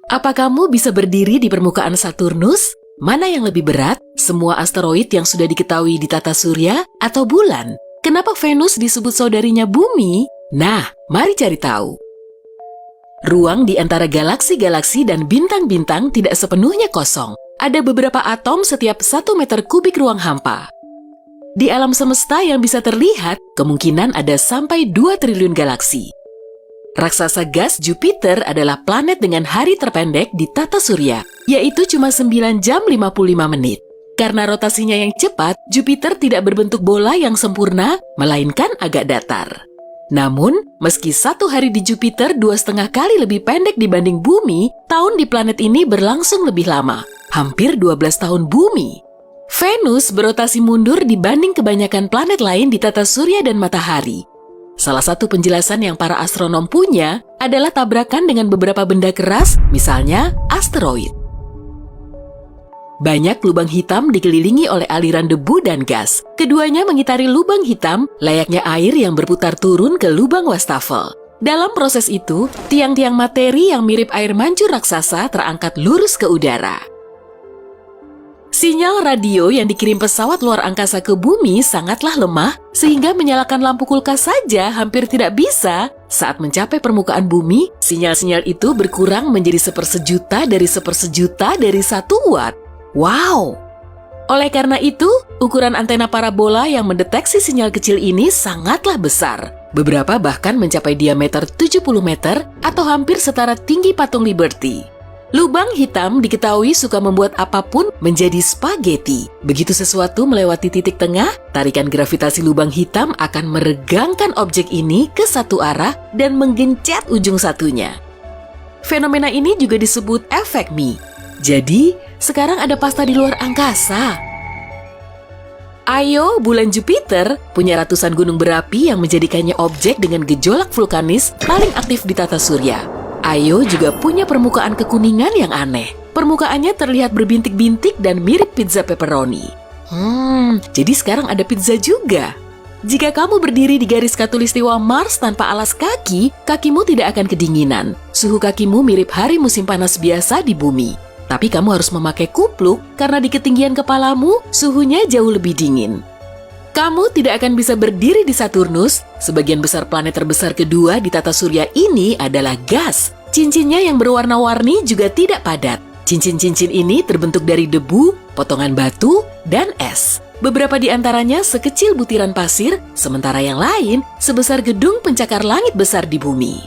Apa kamu bisa berdiri di permukaan Saturnus? Mana yang lebih berat? Semua asteroid yang sudah diketahui di tata surya atau bulan? Kenapa Venus disebut saudarinya Bumi? Nah, mari cari tahu. Ruang di antara galaksi-galaksi dan bintang-bintang tidak sepenuhnya kosong. Ada beberapa atom setiap 1 meter kubik ruang hampa. Di alam semesta yang bisa terlihat, kemungkinan ada sampai 2 triliun galaksi. Raksasa gas Jupiter adalah planet dengan hari terpendek di tata surya, yaitu cuma 9 jam 55 menit. Karena rotasinya yang cepat, Jupiter tidak berbentuk bola yang sempurna, melainkan agak datar. Namun, meski 1 hari di Jupiter 2,5 kali lebih pendek dibanding Bumi, tahun di planet ini berlangsung lebih lama, hampir 12 tahun Bumi. Venus berotasi mundur dibanding kebanyakan planet lain di tata surya dan matahari. Salah satu penjelasan yang para astronom punya adalah tabrakan dengan beberapa benda keras, misalnya asteroid. Banyak lubang hitam dikelilingi oleh aliran debu dan gas. Keduanya mengitari lubang hitam layaknya air yang berputar turun ke lubang wastafel. Dalam proses itu, tiang-tiang materi yang mirip air mancur raksasa terangkat lurus ke udara. Sinyal radio yang dikirim pesawat luar angkasa ke bumi sangatlah lemah, sehingga menyalakan lampu kulkas saja hampir tidak bisa. Saat mencapai permukaan bumi, sinyal-sinyal itu berkurang menjadi 1/1000 dari 1/1000 dari 1 watt. Wow! Oleh karena itu, ukuran antena parabola yang mendeteksi sinyal kecil ini sangatlah besar. Beberapa bahkan mencapai diameter 70 meter atau hampir setara tinggi patung Liberty. Lubang hitam diketahui suka membuat apapun menjadi spaghetti. Begitu sesuatu melewati titik tengah, tarikan gravitasi lubang hitam akan meregangkan objek ini ke satu arah dan menggencet ujung satunya. Fenomena ini juga disebut efek Mie. Jadi, sekarang ada pasta di luar angkasa. Io, bulan Jupiter, punya ratusan gunung berapi yang menjadikannya objek dengan gejolak vulkanis paling aktif di tata surya. Io juga punya permukaan kekuningan yang aneh. Permukaannya terlihat berbintik-bintik dan mirip pizza pepperoni. Jadi sekarang ada pizza juga. Jika kamu berdiri di garis khatulistiwa Mars tanpa alas kaki, kakimu tidak akan kedinginan. Suhu kakimu mirip hari musim panas biasa di bumi. Tapi kamu harus memakai kupluk karena di ketinggian kepalamu suhunya jauh lebih dingin. Kamu tidak akan bisa berdiri di Saturnus. Sebagian besar planet terbesar kedua di tata surya ini adalah gas. Cincinnya yang berwarna-warni juga tidak padat. Cincin-cincin ini terbentuk dari debu, potongan batu, dan es. Beberapa di antaranya sekecil butiran pasir, sementara yang lain sebesar gedung pencakar langit besar di bumi.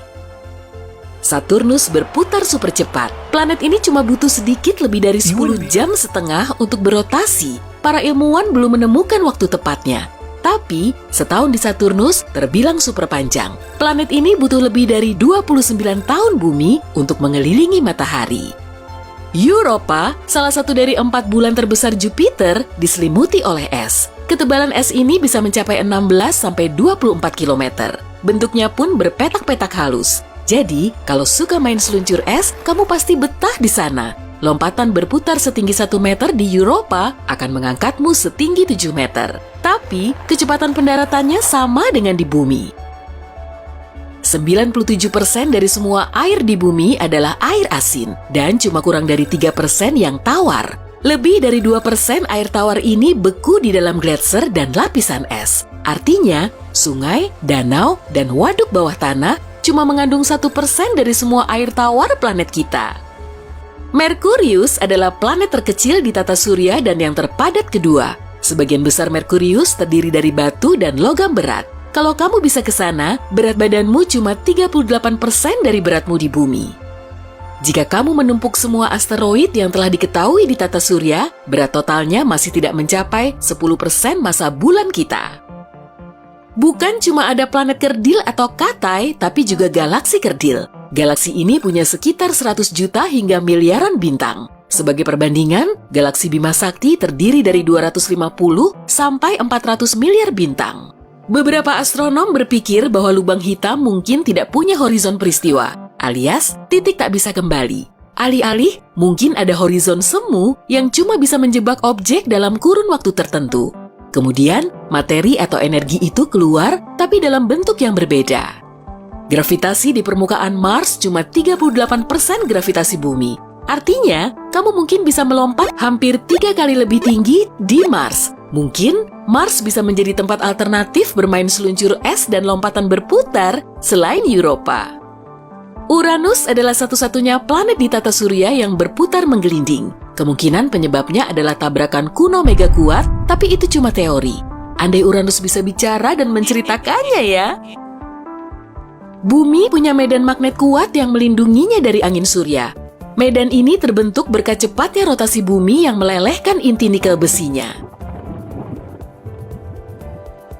Saturnus berputar super cepat. Planet ini cuma butuh sedikit lebih dari 10 jam setengah untuk berotasi. Para ilmuwan belum menemukan waktu tepatnya. Tapi, setahun di Saturnus terbilang super panjang. Planet ini butuh lebih dari 29 tahun bumi untuk mengelilingi matahari. Europa, salah satu dari 4 bulan terbesar Jupiter, diselimuti oleh es. Ketebalan es ini bisa mencapai 16-24 km. Bentuknya pun berpetak-petak halus. Jadi, kalau suka main seluncur es, kamu pasti betah di sana. Lompatan berputar setinggi 1 meter di Europa akan mengangkatmu setinggi 7 meter. Tapi, kecepatan pendaratannya sama dengan di bumi. 97% dari semua air di bumi adalah air asin, dan cuma kurang dari 3% yang tawar. Lebih dari 2% air tawar ini beku di dalam gletser dan lapisan es. Artinya, sungai, danau, dan waduk bawah tanah cuma mengandung 1% dari semua air tawar planet kita. Merkurius adalah planet terkecil di tata surya dan yang terpadat kedua. Sebagian besar Merkurius terdiri dari batu dan logam berat. Kalau kamu bisa ke sana, berat badanmu cuma 38% dari beratmu di bumi. Jika kamu menumpuk semua asteroid yang telah diketahui di tata surya, berat totalnya masih tidak mencapai 10% massa bulan kita. Bukan cuma ada planet kerdil atau katai, tapi juga galaksi kerdil. Galaksi ini punya sekitar 100 juta hingga miliaran bintang. Sebagai perbandingan, galaksi Bima Sakti terdiri dari 250 sampai 400 miliar bintang. Beberapa astronom berpikir bahwa lubang hitam mungkin tidak punya horizon peristiwa, alias titik tak bisa kembali. Alih-alih, mungkin ada horizon semu yang cuma bisa menjebak objek dalam kurun waktu tertentu. Kemudian, materi atau energi itu keluar, tapi dalam bentuk yang berbeda. Gravitasi di permukaan Mars cuma 38% gravitasi bumi. Artinya, kamu mungkin bisa melompat hampir 3 kali lebih tinggi di Mars. Mungkin Mars bisa menjadi tempat alternatif bermain seluncur es dan lompatan berputar selain Europa. Uranus adalah satu-satunya planet di tata surya yang berputar menggelinding. Kemungkinan penyebabnya adalah tabrakan kuno mega kuat, tapi itu cuma teori. Andai Uranus bisa bicara dan menceritakannya ya. Bumi punya medan magnet kuat yang melindunginya dari angin surya. Medan ini terbentuk berkat cepatnya rotasi bumi yang melelehkan inti nikel besinya.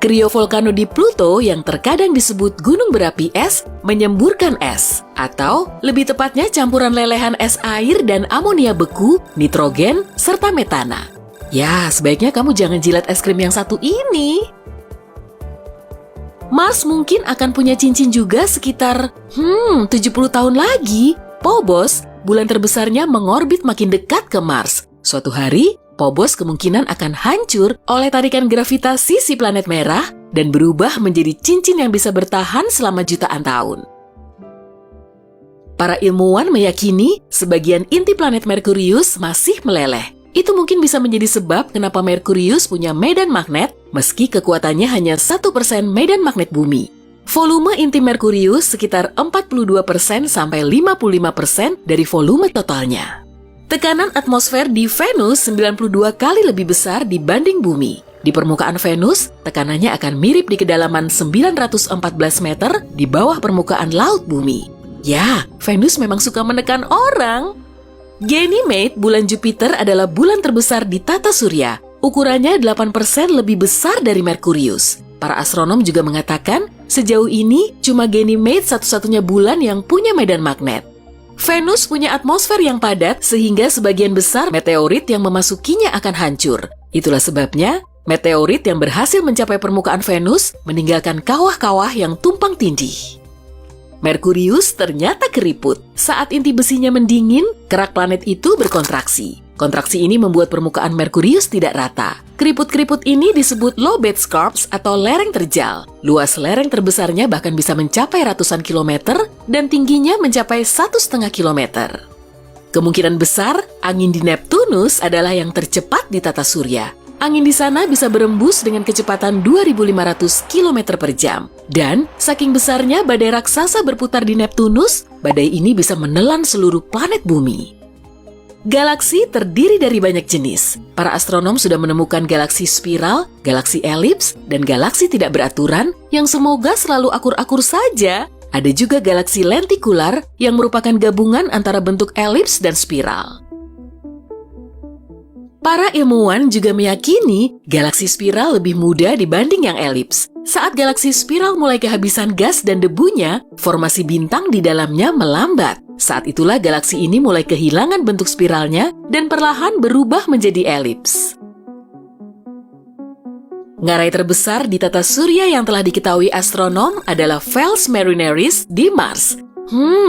Kriovolcano di Pluto yang terkadang disebut gunung berapi es menyemburkan es, atau lebih tepatnya campuran lelehan es air dan amonia beku, nitrogen, serta metana. Ya, sebaiknya kamu jangan jilat es krim yang satu ini. Mars mungkin akan punya cincin juga sekitar 70 tahun lagi. Phobos, bulan terbesarnya mengorbit makin dekat ke Mars. Suatu hari, Phobos kemungkinan akan hancur oleh tarikan gravitasi si planet merah dan berubah menjadi cincin yang bisa bertahan selama jutaan tahun. Para ilmuwan meyakini sebagian inti planet Merkurius masih meleleh. Itu mungkin bisa menjadi sebab kenapa Merkurius punya medan magnet meski kekuatannya hanya 1% medan magnet bumi. Volume inti Merkurius sekitar 42% sampai 55% dari volume totalnya. Tekanan atmosfer di Venus 92 kali lebih besar dibanding bumi. Di permukaan Venus, tekanannya akan mirip di kedalaman 914 meter di bawah permukaan laut bumi. Ya, Venus memang suka menekan orang. Ganymede, bulan Jupiter, adalah bulan terbesar di tata surya. Ukurannya 8% lebih besar dari Merkurius. Para astronom juga mengatakan, sejauh ini cuma Ganymede satu-satunya bulan yang punya medan magnet. Venus punya atmosfer yang padat sehingga sebagian besar meteorit yang memasukinya akan hancur. Itulah sebabnya, meteorit yang berhasil mencapai permukaan Venus meninggalkan kawah-kawah yang tumpang tindih. Merkurius ternyata keriput. Saat inti besinya mendingin, kerak planet itu berkontraksi. Kontraksi ini membuat permukaan Merkurius tidak rata. Keriput-keriput ini disebut lobate scarps atau lereng terjal. Luas lereng terbesarnya bahkan bisa mencapai ratusan kilometer dan tingginya mencapai 1,5 kilometer. Kemungkinan besar, angin di Neptunus adalah yang tercepat di tata surya. Angin di sana bisa berembus dengan kecepatan 2.500 km per jam. Dan, saking besarnya badai raksasa berputar di Neptunus, badai ini bisa menelan seluruh planet bumi. Galaksi terdiri dari banyak jenis. Para astronom sudah menemukan galaksi spiral, galaksi elips, dan galaksi tidak beraturan yang semoga selalu akur-akur saja. Ada juga galaksi lentikular yang merupakan gabungan antara bentuk elips dan spiral. Para ilmuwan juga meyakini galaksi spiral lebih muda dibanding yang elips. Saat galaksi spiral mulai kehabisan gas dan debunya, formasi bintang di dalamnya melambat. Saat itulah galaksi ini mulai kehilangan bentuk spiralnya dan perlahan berubah menjadi elips. Ngarai terbesar di tata surya yang telah diketahui astronom adalah Valles Marineris di Mars.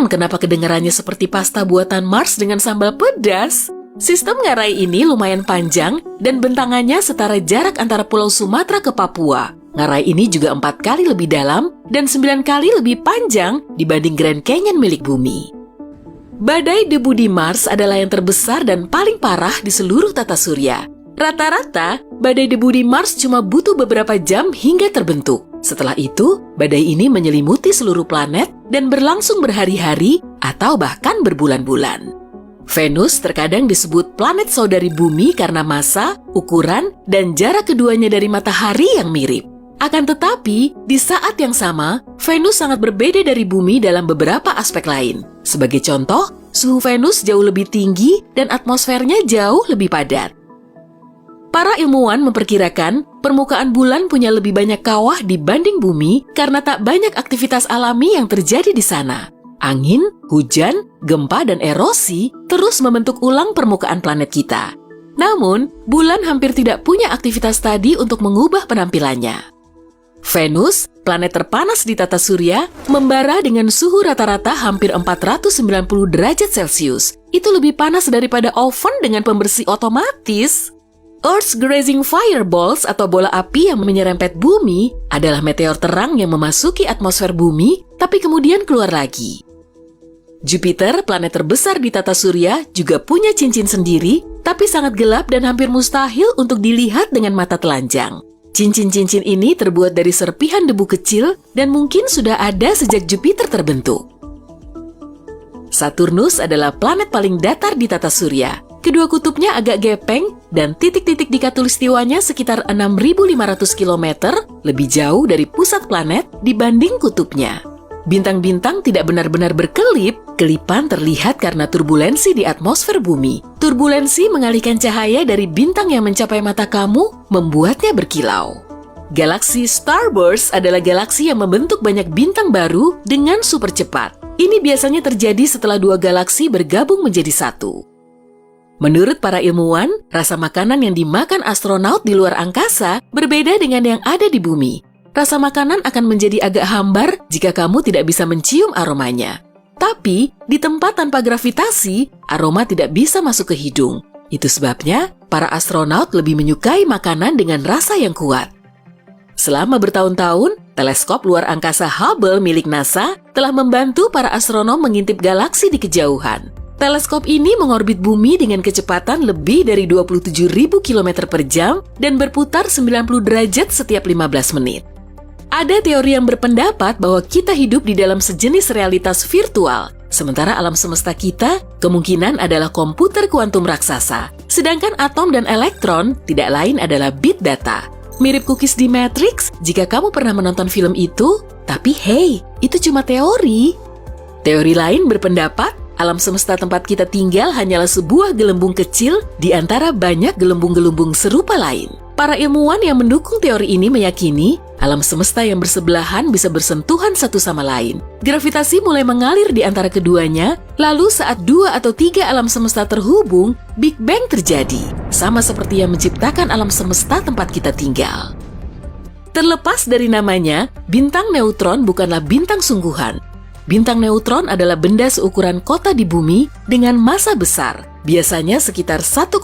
Kenapa kedengarannya seperti pasta buatan Mars dengan sambal pedas? Sistem ngarai ini lumayan panjang dan bentangannya setara jarak antara Pulau Sumatera ke Papua. Ngarai ini juga 4 kali lebih dalam dan 9 kali lebih panjang dibanding Grand Canyon milik bumi. Badai debu di Mars adalah yang terbesar dan paling parah di seluruh tata surya. Rata-rata, badai debu di Mars cuma butuh beberapa jam hingga terbentuk. Setelah itu, badai ini menyelimuti seluruh planet dan berlangsung berhari-hari atau bahkan berbulan-bulan. Venus terkadang disebut planet saudari bumi karena massa, ukuran, dan jarak keduanya dari matahari yang mirip. Akan tetapi, di saat yang sama, Venus sangat berbeda dari bumi dalam beberapa aspek lain. Sebagai contoh, suhu Venus jauh lebih tinggi dan atmosfernya jauh lebih padat. Para ilmuwan memperkirakan permukaan bulan punya lebih banyak kawah dibanding bumi karena tak banyak aktivitas alami yang terjadi di sana. Angin, hujan, gempa, dan erosi terus membentuk ulang permukaan planet kita. Namun, bulan hampir tidak punya aktivitas tadi untuk mengubah penampilannya. Venus, planet terpanas di tata surya, membara dengan suhu rata-rata hampir 490 derajat Celcius. Itu lebih panas daripada oven dengan pembersih otomatis. Earth's Grazing Fireballs atau bola api yang menyerempet bumi adalah meteor terang yang memasuki atmosfer bumi, tapi kemudian keluar lagi. Jupiter, planet terbesar di tata surya, juga punya cincin sendiri, tapi sangat gelap dan hampir mustahil untuk dilihat dengan mata telanjang. Cincin-cincin ini terbuat dari serpihan debu kecil dan mungkin sudah ada sejak Jupiter terbentuk. Saturnus adalah planet paling datar di tata surya. Kedua kutubnya agak gepeng dan titik-titik di khatulistiwanya sekitar 6.500 km lebih jauh dari pusat planet dibanding kutubnya. Bintang-bintang tidak benar-benar berkelip, kelipan terlihat karena turbulensi di atmosfer bumi. Turbulensi mengalihkan cahaya dari bintang yang mencapai mata kamu, membuatnya berkilau. Galaksi Starburst adalah galaksi yang membentuk banyak bintang baru dengan super cepat. Ini biasanya terjadi setelah dua galaksi bergabung menjadi satu. Menurut para ilmuwan, rasa makanan yang dimakan astronaut di luar angkasa berbeda dengan yang ada di bumi. Rasa makanan akan menjadi agak hambar jika kamu tidak bisa mencium aromanya. Tapi, di tempat tanpa gravitasi, aroma tidak bisa masuk ke hidung. Itu sebabnya, para astronaut lebih menyukai makanan dengan rasa yang kuat. Selama bertahun-tahun, teleskop luar angkasa Hubble milik NASA telah membantu para astronom mengintip galaksi di kejauhan. Teleskop ini mengorbit bumi dengan kecepatan lebih dari 27.000 km per jam dan berputar 90 derajat setiap 15 menit. Ada teori yang berpendapat bahwa kita hidup di dalam sejenis realitas virtual, sementara alam semesta kita kemungkinan adalah komputer kuantum raksasa, sedangkan atom dan elektron tidak lain adalah bit data. Mirip cookies di Matrix jika kamu pernah menonton film itu, tapi hey, itu cuma teori. Teori lain berpendapat alam semesta tempat kita tinggal hanyalah sebuah gelembung kecil di antara banyak gelembung-gelembung serupa lain. Para ilmuwan yang mendukung teori ini meyakini alam semesta yang bersebelahan bisa bersentuhan satu sama lain. Gravitasi mulai mengalir di antara keduanya, lalu saat 2 atau 3 alam semesta terhubung, Big Bang terjadi, sama seperti yang menciptakan alam semesta tempat kita tinggal. Terlepas dari namanya, bintang neutron bukanlah bintang sungguhan. Bintang neutron adalah benda seukuran kota di bumi dengan massa besar, biasanya sekitar 1,4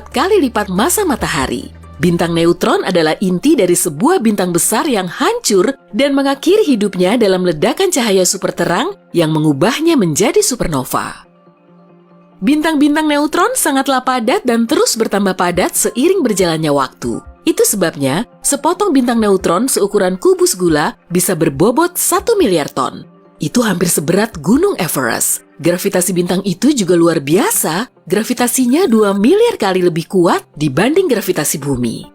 kali lipat massa matahari. Bintang neutron adalah inti dari sebuah bintang besar yang hancur dan mengakhiri hidupnya dalam ledakan cahaya super terang yang mengubahnya menjadi supernova. Bintang-bintang neutron sangatlah padat dan terus bertambah padat seiring berjalannya waktu. Itu sebabnya, sepotong bintang neutron seukuran kubus gula bisa berbobot 1 miliar ton. Itu hampir seberat Gunung Everest. Gravitasi bintang itu juga luar biasa. Gravitasinya 2 miliar kali lebih kuat dibanding gravitasi bumi.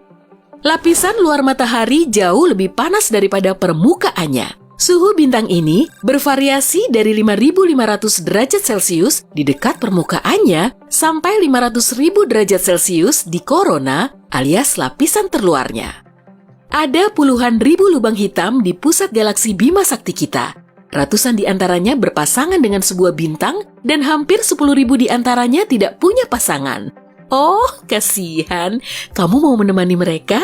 Lapisan luar matahari jauh lebih panas daripada permukaannya. Suhu bintang ini bervariasi dari 5.500 derajat Celcius di dekat permukaannya sampai 500.000 derajat Celcius di korona alias lapisan terluarnya. Ada puluhan ribu lubang hitam di pusat galaksi Bima Sakti kita. Ratusan di antaranya berpasangan dengan sebuah bintang dan hampir 10.000 di antaranya tidak punya pasangan. Oh, kasihan. Kamu mau menemani mereka?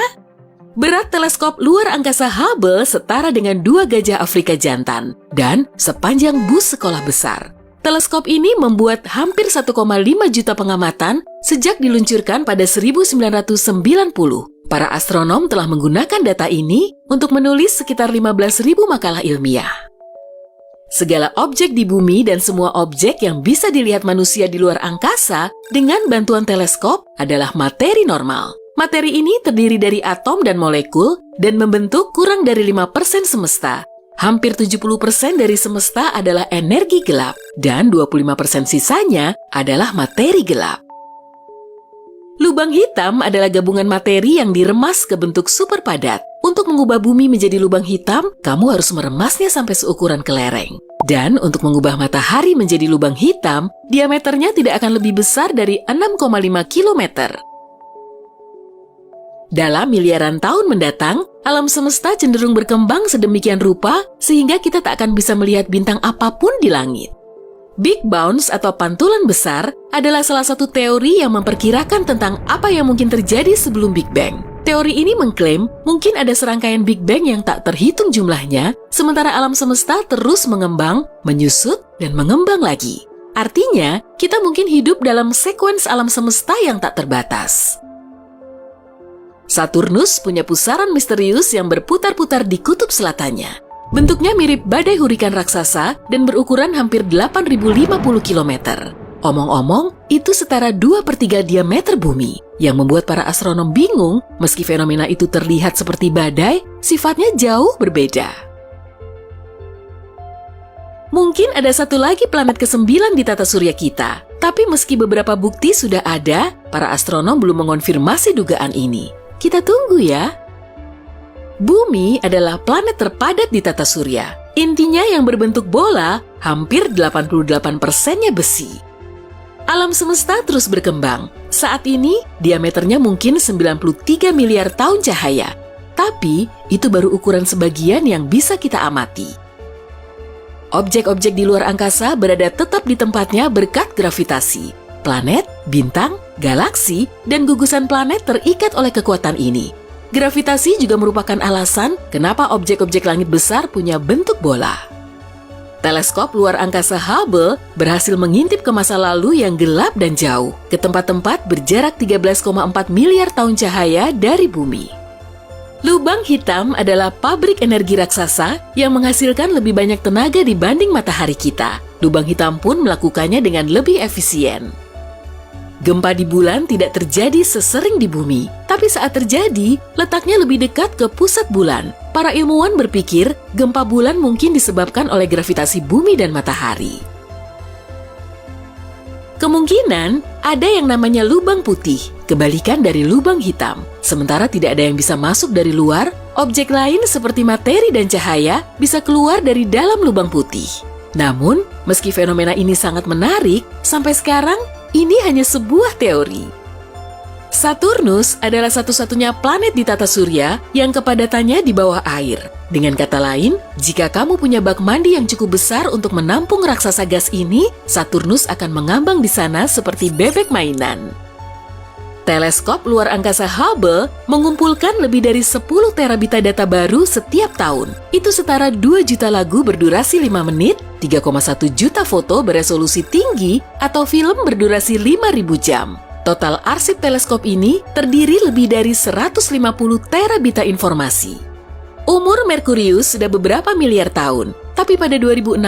Berat teleskop luar angkasa Hubble setara dengan 2 gajah Afrika jantan dan sepanjang bus sekolah besar. Teleskop ini membuat hampir 1,5 juta pengamatan sejak diluncurkan pada 1990. Para astronom telah menggunakan data ini untuk menulis sekitar 15.000 makalah ilmiah. Segala objek di bumi dan semua objek yang bisa dilihat manusia di luar angkasa dengan bantuan teleskop adalah materi normal. Materi ini terdiri dari atom dan molekul dan membentuk kurang dari 5% semesta. Hampir 70% dari semesta adalah energi gelap dan 25% sisanya adalah materi gelap. Lubang hitam adalah gabungan materi yang diremas ke bentuk super padat. Untuk mengubah bumi menjadi lubang hitam, kamu harus meremasnya sampai seukuran kelereng. Dan untuk mengubah matahari menjadi lubang hitam, diameternya tidak akan lebih besar dari 6,5 km. Dalam miliaran tahun mendatang, alam semesta cenderung berkembang sedemikian rupa sehingga kita tak akan bisa melihat bintang apapun di langit. Big Bounce atau pantulan besar adalah salah satu teori yang memperkirakan tentang apa yang mungkin terjadi sebelum Big Bang. Teori ini mengklaim mungkin ada serangkaian Big Bang yang tak terhitung jumlahnya, sementara alam semesta terus mengembang, menyusut, dan mengembang lagi. Artinya, kita mungkin hidup dalam sekuens alam semesta yang tak terbatas. Saturnus punya pusaran misterius yang berputar-putar di kutub selatannya. Bentuknya mirip badai hurikan raksasa dan berukuran hampir 8.050 km. Omong-omong, itu setara 2/3 diameter bumi, yang membuat para astronom bingung meski fenomena itu terlihat seperti badai, sifatnya jauh berbeda. Mungkin ada satu lagi planet ke-9 di tata surya kita, tapi meski beberapa bukti sudah ada, para astronom belum mengonfirmasi dugaan ini. Kita tunggu ya. Bumi adalah planet terpadat di tata surya. Intinya yang berbentuk bola, hampir 88%-nya besi. Alam semesta terus berkembang. Saat ini, diameternya mungkin 93 miliar tahun cahaya. Tapi, itu baru ukuran sebagian yang bisa kita amati. Objek-objek di luar angkasa berada tetap di tempatnya berkat gravitasi. Planet, bintang, galaksi, dan gugusan planet terikat oleh kekuatan ini. Gravitasi juga merupakan alasan kenapa objek-objek langit besar punya bentuk bola. Teleskop luar angkasa Hubble berhasil mengintip ke masa lalu yang gelap dan jauh, ke tempat-tempat berjarak 13,4 miliar tahun cahaya dari bumi. Lubang hitam adalah pabrik energi raksasa yang menghasilkan lebih banyak tenaga dibanding matahari kita. Lubang hitam pun melakukannya dengan lebih efisien. Gempa di bulan tidak terjadi sesering di bumi, tapi saat terjadi, letaknya lebih dekat ke pusat bulan. Para ilmuwan berpikir gempa bulan mungkin disebabkan oleh gravitasi bumi dan matahari. Kemungkinan ada yang namanya lubang putih, kebalikan dari lubang hitam. Sementara tidak ada yang bisa masuk dari luar, objek lain seperti materi dan cahaya bisa keluar dari dalam lubang putih. Namun, meski fenomena ini sangat menarik, sampai sekarang ini hanya sebuah teori. Saturnus adalah satu-satunya planet di tata surya yang kepadatannya di bawah air. Dengan kata lain, jika kamu punya bak mandi yang cukup besar untuk menampung raksasa gas ini, Saturnus akan mengambang di sana seperti bebek mainan. Teleskop luar angkasa Hubble mengumpulkan lebih dari 10 terabita data baru setiap tahun. Itu setara 2 juta lagu berdurasi 5 menit, 3,1 juta foto beresolusi tinggi, atau film berdurasi 5.000 jam. Total arsip teleskop ini terdiri lebih dari 150 terabita informasi. Umur Merkurius sudah beberapa miliar tahun, tapi pada 2016,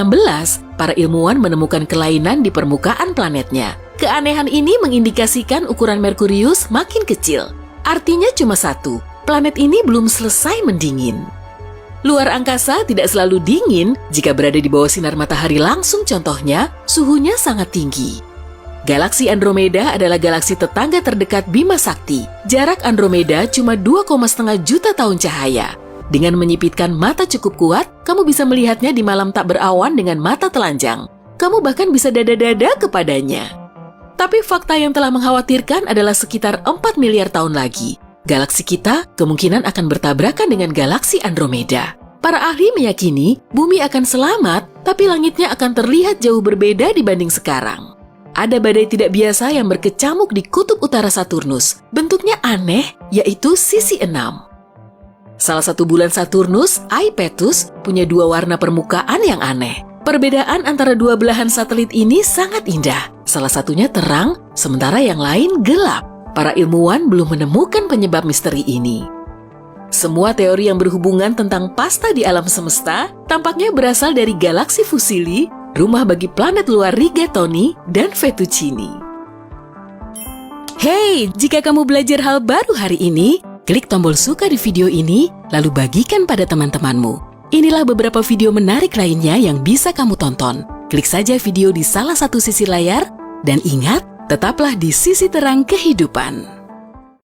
para ilmuwan menemukan kelainan di permukaan planetnya. Keanehan ini mengindikasikan ukuran Merkurius makin kecil. Artinya cuma satu, planet ini belum selesai mendingin. Luar angkasa tidak selalu dingin jika berada di bawah sinar matahari langsung, contohnya suhunya sangat tinggi. Galaksi Andromeda adalah galaksi tetangga terdekat Bima Sakti. Jarak Andromeda cuma 2,5 juta tahun cahaya. Dengan menyipitkan mata cukup kuat, kamu bisa melihatnya di malam tak berawan dengan mata telanjang. Kamu bahkan bisa dada-dada kepadanya. Tapi fakta yang telah mengkhawatirkan adalah sekitar 4 miliar tahun lagi. Galaksi kita kemungkinan akan bertabrakan dengan galaksi Andromeda. Para ahli meyakini bumi akan selamat, tapi langitnya akan terlihat jauh berbeda dibanding sekarang. Ada badai tidak biasa yang berkecamuk di kutub utara Saturnus. Bentuknya aneh, yaitu sisi 6. Salah satu bulan Saturnus, Iapetus, punya 2 warna permukaan yang aneh. Perbedaan antara dua belahan satelit ini sangat indah. Salah satunya terang, sementara yang lain gelap. Para ilmuwan belum menemukan penyebab misteri ini. Semua teori yang berhubungan tentang pasta di alam semesta tampaknya berasal dari galaksi Fusili, rumah bagi planet luar Rigatoni dan Fettuccini. Hey, jika kamu belajar hal baru hari ini, klik tombol suka di video ini, lalu bagikan pada teman-temanmu. Inilah beberapa video menarik lainnya yang bisa kamu tonton. Klik saja video di salah satu sisi layar, dan ingat, tetaplah di sisi terang kehidupan.